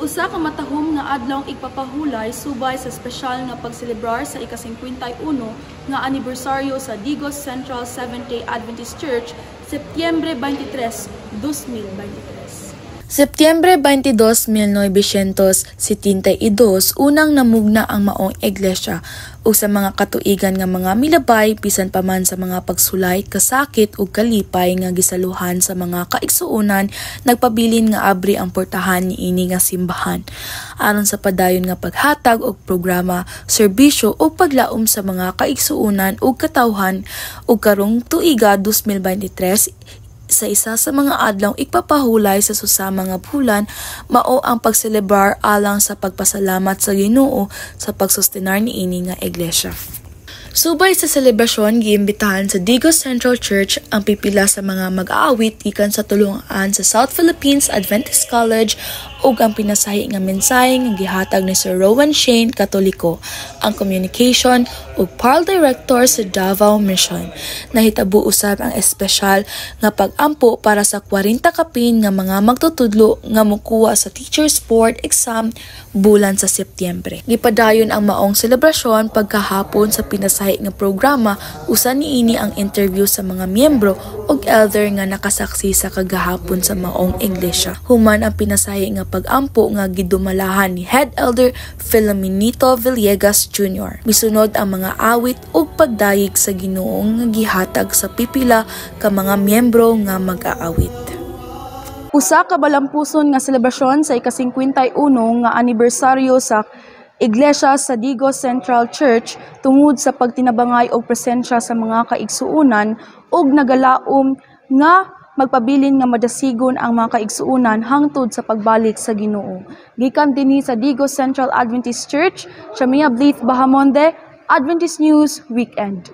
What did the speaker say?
Usa ka matahom nga adlawng igpapahulay subay sa espesyal nga pagselebrar sa ika-51 nga anibersaryo sa Digos Central Seventh-day Adventist Church, Setyembre 23, 2023. Setyembre 22, 1972, unang namugna ang maong iglesia ug sa mga katuigan nga mga milabay bisan pa man sa mga pagsulay, kasakit ug kalipay nga gisaluhan sa mga kaigsuonan, nagpabilin nga abri ang portahan niini nga simbahan aron sa padayon nga paghatag og programa, serbisyo ug paglaom sa mga kaigsuonan ug katawhan ug karong tuiga 2023 sa isa sa mga adlawng igpapahulay sa susama nga bulan, mao ang pagselebrar alang sa pagpasalamat sa Ginoo sa pagsustenar niini nga iglesia. Subay sa selebrasyon, giimbitahan sa Digos Central Church ang pipila sa mga mag-aawit gikan sa tulungan sa South Philippines Adventist College ug ang pinasahi nga mensahe nga gihatag ni Sir Rowan Shane, Katoliko, ang communication ug PARL Director sa Davao Mission. Nahitabo usab ang espesyal nga pag-ampo para sa 40 kapin nga mga magtutudlo nga mokuha sa Teachers Board exam bulan sa Setyembre. Gipadayon ang maong selebrasyon pagkahapon sa pinasahi nga programa, usa niini ang interview sa mga miyembro ug elder nga nakasaksi sa kagahapon sa maong iglesia. Human ang pinasahi nga pag-ampo nga gidumalahan ni Head Elder Filomenito Villegas Jr. Misunod ang mga awit ug pagdayeg sa Ginoo nga gihatag sa pipila ka mga miyembro nga mag-aawit. Usa ka balampuson nga selebrasyon sa ika-51 nga anibersaryo sa Iglesia sa Digos Central Church tungod sa pagtinabangay og presensya sa mga kaigsuonan ug nagalaom nga magpabilin nga madasigon ang mga kaigsuonan hangtod sa pagbalik sa Ginoo. Gikan dinhi sa Digos Central Adventist Church, Shamia Blythe Bahamonde, Adventist News Weekend.